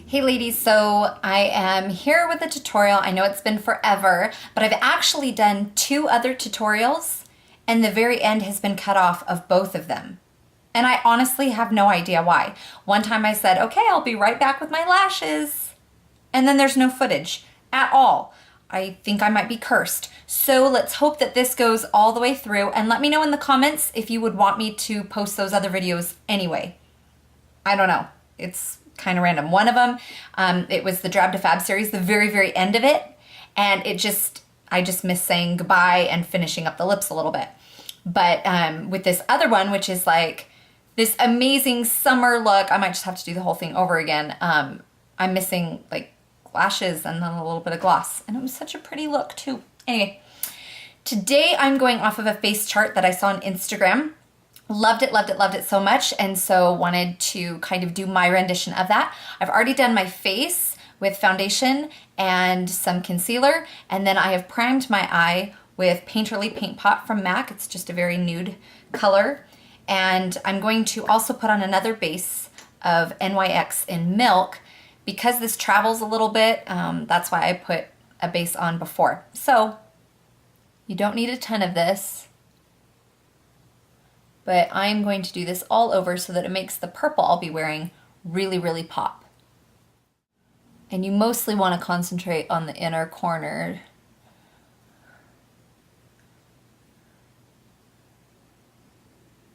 Hey ladies, so I am here with a tutorial. I know it's been forever, but I've actually done 2 other tutorials and the very end has been cut off of both of them. And I honestly have no idea why. One time I said, okay, I'll be right back with my lashes. And then there's no footage at all. I think I might be cursed. So let's hope that this goes all the way through, and let me know in the comments if you would want me to post those other videos anyway. I don't know. It's kind of random. One of them, it was the Drab to Fab series, the very, very end of it. And I just miss saying goodbye and finishing up the lips a little bit. But with this other one, which is like this amazing summer look, I might just have to do the whole thing over again. I'm missing like lashes and then a little bit of gloss. And it was such a pretty look too. Anyway, today I'm going off of a face chart that I saw on Instagram. Loved it, loved it, loved it so much, and so wanted to kind of do my rendition of that. I've already done my face with foundation and some concealer, and then I have primed my eye with Painterly Paint Pot from MAC. It's just a very nude color. And I'm going to also put on another base of NYX in Milk. Because this travels a little bit, that's why I put a base on before. So you don't need a ton of this, but I'm going to do this all over so that it makes the purple I'll be wearing really, really pop. And you mostly want to concentrate on the inner corner.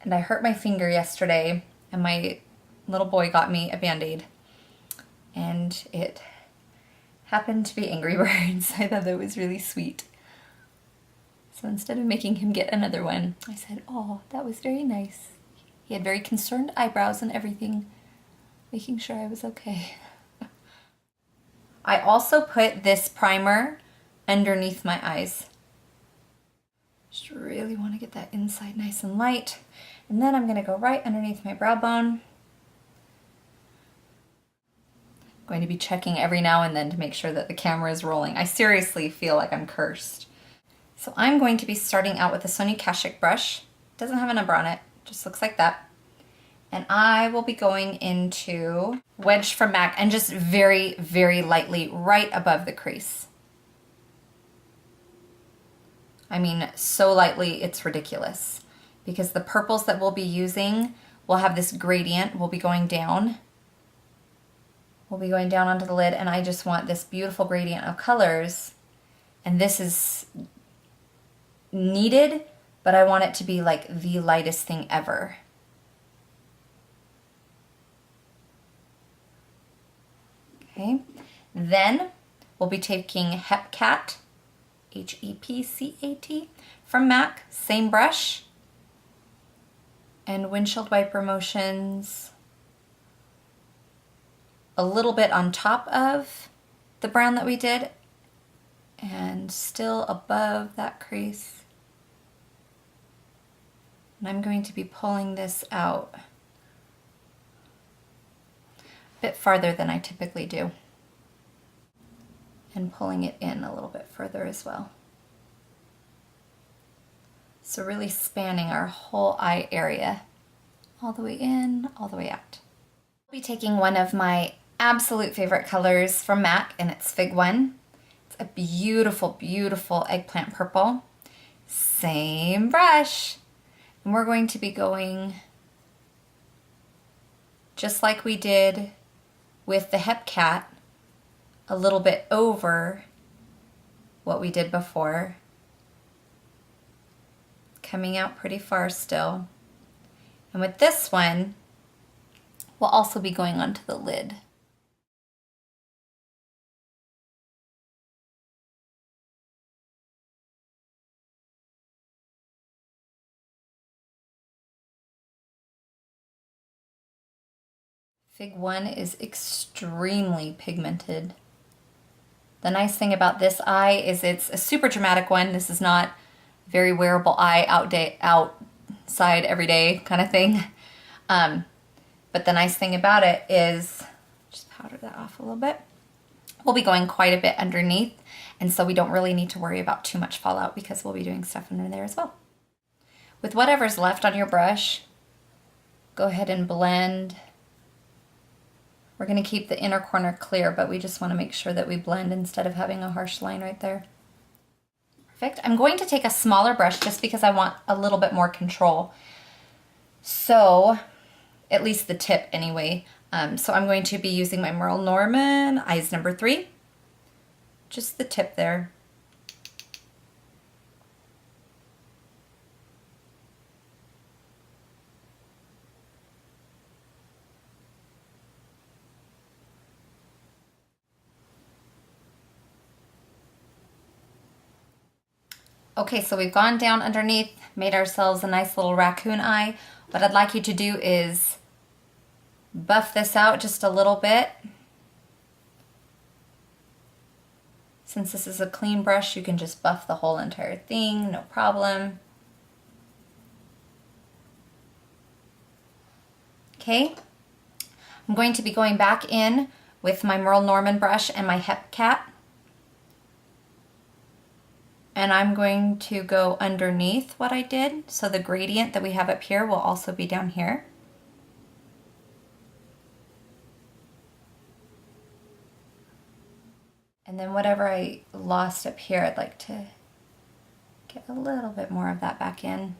And I hurt my finger yesterday, and my little boy got me a Band-Aid. And it happened to be Angry Birds. I thought that was really sweet. So instead of making him get another one, I said, oh, that was very nice. He had very concerned eyebrows and everything, making sure I was okay. I also put this primer underneath my eyes. Just really want to get that inside nice and light. And then I'm going to go right underneath my brow bone. Going to be checking every now and then to make sure that the camera is rolling. I seriously feel like I'm cursed. So I'm going to be starting out with a Sonia Kashuk brush. Doesn't have a number on it, just looks like that. And I will be going into Wedge from MAC and just very, very lightly right above the crease. I mean, so lightly, it's ridiculous. Because the purples that we'll be using will have this gradient, will be going down. We'll be going down onto the lid, and I just want this beautiful gradient of colors. And this is needed, but I want it to be like the lightest thing ever. Okay, then we'll be taking Hepcat, H-E-P-C-A-T, from MAC, same brush, and windshield wiper motions a little bit on top of the brown that we did and still above that crease. And I'm going to be pulling this out a bit farther than I typically do and pulling it in a little bit further as well. So really spanning our whole eye area, all the way in, all the way out. I'll be taking one of my absolute favorite colors from MAC, and it's Fig 1. It's a beautiful, beautiful eggplant purple. Same brush. And we're going to be going just like we did with the Hepcat, a little bit over what we did before. Coming out pretty far still. And with this one, we'll also be going onto the lid. Fig 1 is extremely pigmented. The nice thing about this eye is it's a super dramatic one. This is not a very wearable eye outside every day kind of thing. But the nice thing about it is, just powder that off a little bit. We'll be going quite a bit underneath, and so we don't really need to worry about too much fallout because we'll be doing stuff under there as well. With whatever's left on your brush, go ahead and blend We're going to keep the inner corner clear, but we just want to make sure that we blend instead of having a harsh line right there. Perfect. I'm going to take a smaller brush just because I want a little bit more control. So, at least the tip anyway. So I'm going to be using my Merle Norman Eyes number 3. Just the tip there. Okay, so we've gone down underneath, made ourselves a nice little raccoon eye. What I'd like you to do is buff this out just a little bit. Since this is a clean brush, you can just buff the whole entire thing, no problem. Okay, I'm going to be going back in with my Merle Norman brush and my Hep Cat. And I'm going to go underneath what I did, so the gradient that we have up here will also be down here. And then whatever I lost up here, I'd like to get a little bit more of that back in.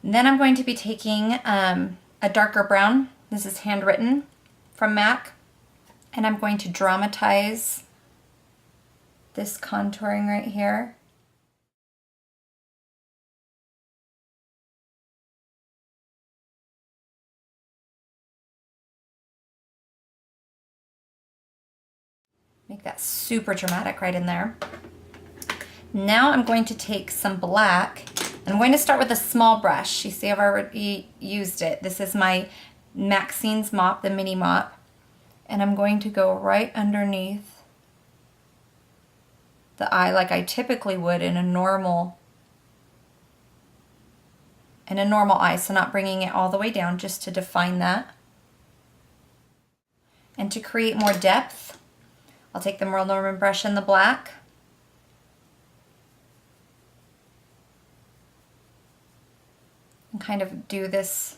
And then I'm going to be taking a darker brown. This is Handwritten from MAC. And I'm going to dramatize this contouring right here. Make that super dramatic right in there. Now I'm going to take some black. I'm going to start with a small brush. You see I've already used it. This is my Maxine's mop, the mini mop. And I'm going to go right underneath the eye like I typically would in a normal eye, so not bringing it all the way down, just to define that. And to create more depth, I'll take the Merle Norman brush in the black. And kind of do this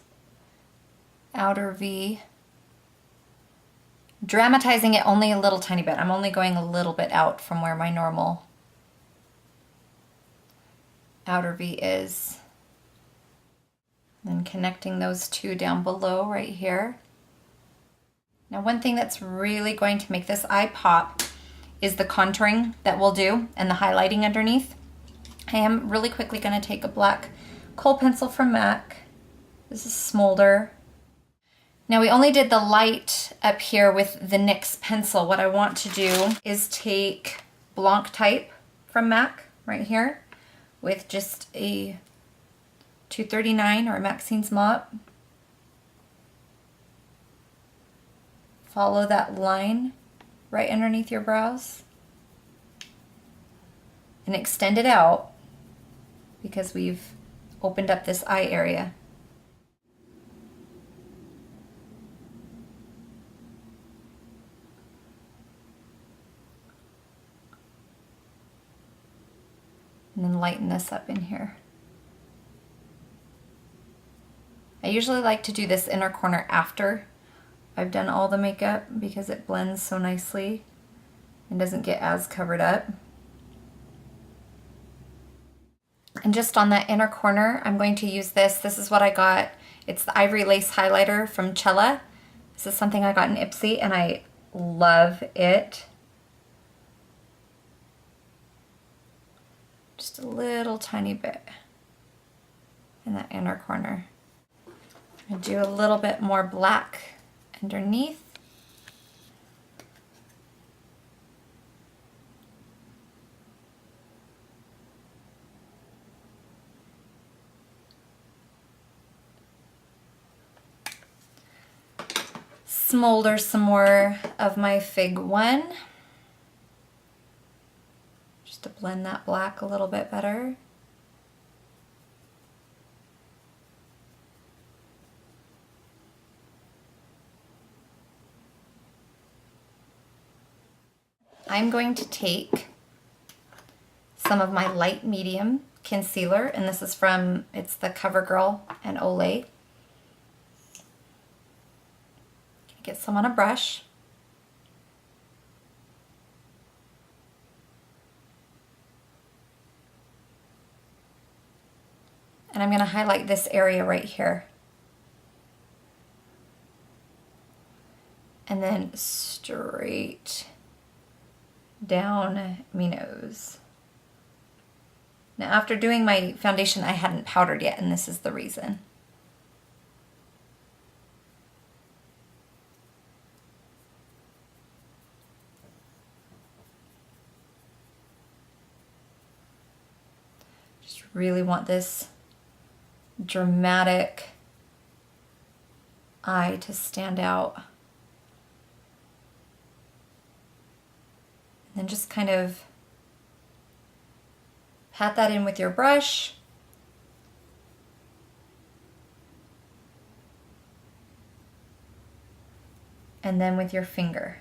outer V. Dramatizing it only a little tiny bit. I'm only going a little bit out from where my normal outer V is. Then connecting those two down below right here. Now one thing that's really going to make this eye pop is the contouring that we'll do and the highlighting underneath. I am really quickly going to take a black kohl pencil from MAC. This is Smolder. Now we only did the light up here with the NYX pencil. What I want to do is take Blanc Type from MAC right here with just a 239 or a Maxine's mop. Follow that line right underneath your brows and extend it out because we've opened up this eye area. And then lighten this up in here. I usually like to do this inner corner after I've done all the makeup because it blends so nicely and doesn't get as covered up. And just on that inner corner, I'm going to use this. This is what I got. It's the Ivory Lace Highlighter from Cella. This is something I got in Ipsy and I love it. Just a little tiny bit in that inner corner. I do a little bit more black underneath. Smolder some more of my Fig 1. Just to blend that black a little bit better. I'm going to take some of my light medium concealer, and this is from, it's the CoverGirl and Olay. Get some on a brush. And I'm going to highlight this area right here. And then straight down my nose. Now after doing my foundation, I hadn't powdered yet, and this is the reason. Just really want this dramatic eye to stand out. And then just kind of pat that in with your brush. And then with your finger.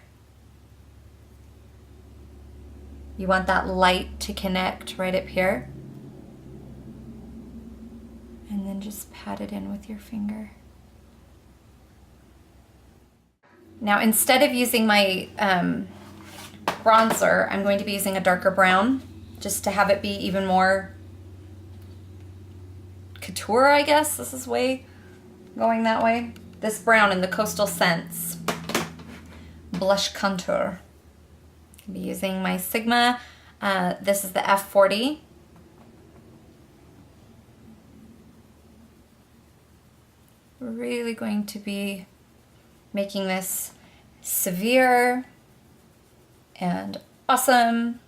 You want that light to connect right up here. And then just pat it in with your finger. Now instead of using my bronzer, I'm going to be using a darker brown just to have it be even more couture, I guess. This is way going that way. This brown in the Coastal Scents Blush Contour. I'll be using my Sigma. This is the F40. We're really going to be making this severe and awesome.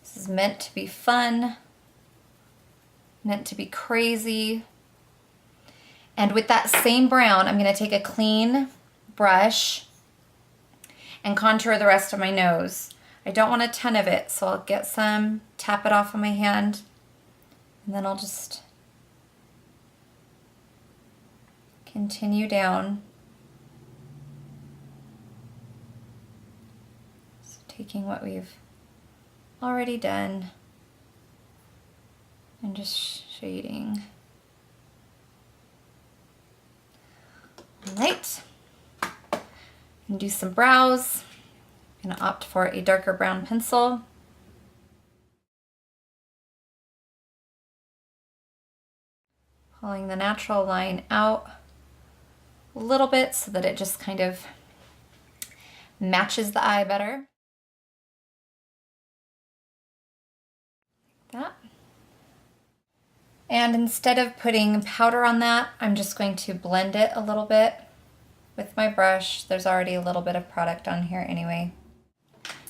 This is meant to be fun, meant to be crazy. And with that same brown, I'm going to take a clean brush and contour the rest of my nose. I don't want a ton of it, so I'll get some, tap it off on my hand, and then I'll just continue down. So taking what we've already done and just shading. All right, and do some brows. I'm gonna opt for a darker brown pencil. Pulling the natural line out a little bit so that it just kind of matches the eye better. Like that. And instead of putting powder on that, I'm just going to blend it a little bit with my brush. There's already a little bit of product on here anyway.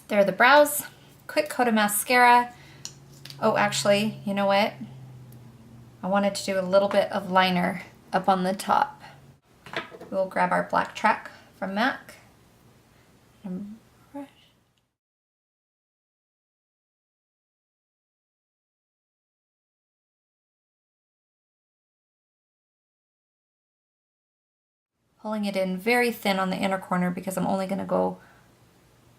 There are the brows. Quick coat of mascara. Oh, actually, you know what? I wanted to do a little bit of liner up on the top. We'll grab our black track from MAC and brush. Pulling it in very thin on the inner corner because I'm only going to go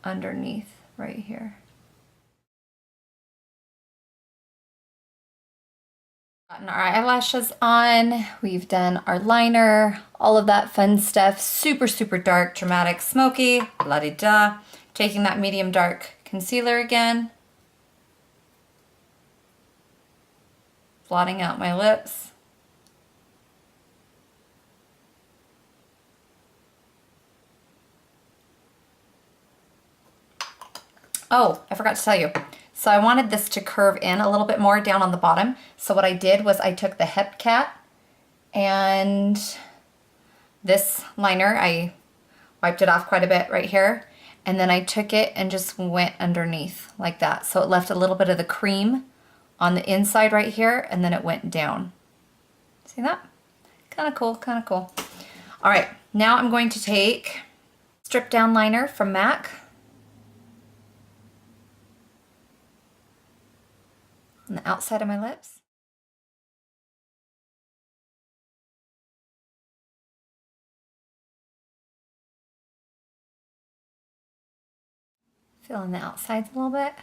underneath right here. Gotten our eyelashes on, we've done our liner, all of that fun stuff. Super, super dark, dramatic, smoky, la-di-da. Taking that medium dark concealer again. Blotting out my lips. Oh, I forgot to tell you. So I wanted this to curve in a little bit more down on the bottom. So what I did was I took the Hep Cat and this liner, I wiped it off quite a bit right here. And then I took it and just went underneath like that. So it left a little bit of the cream on the inside right here, and then it went down. See that? Kind of cool, kind of cool. All right, now I'm going to take Strip Down Liner from MAC. on the outside of my lips. Fill in the outsides a little bit.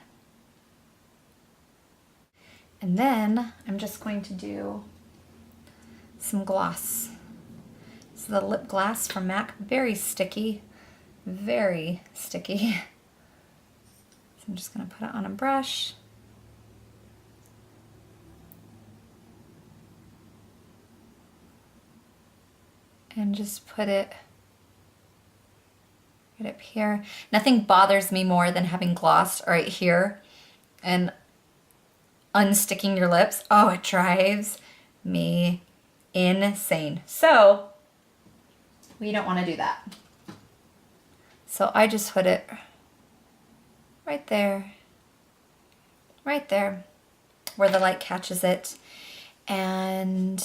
And then I'm just going to do some gloss. This is the lip gloss from MAC. Very sticky, very sticky. So I'm just gonna put it on a brush. And just put it right up here. Nothing bothers me more than having gloss right here and unsticking your lips. Oh, it drives me insane. So we don't want to do that. So I just put it right there, where the light catches it. And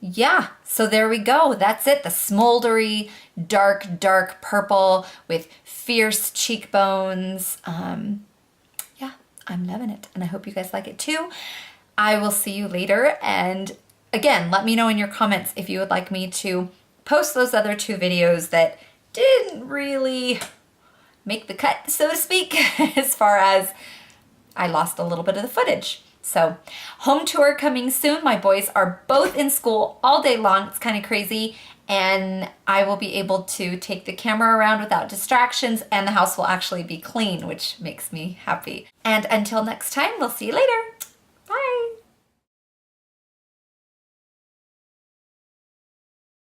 yeah, so there we go. That's it. The smoldery, dark purple with fierce cheekbones. Yeah, I'm loving it. And I hope you guys like it too. I will see you later. And again, let me know in your comments if you would like me to post those other 2 videos that didn't really make the cut, so to speak, as far as I lost a little bit of the footage. So home tour coming soon. My boys are both in school all day long. It's kind of crazy. And I will be able to take the camera around without distractions, and the house will actually be clean, which makes me happy. And until next time, we'll see you later. Bye.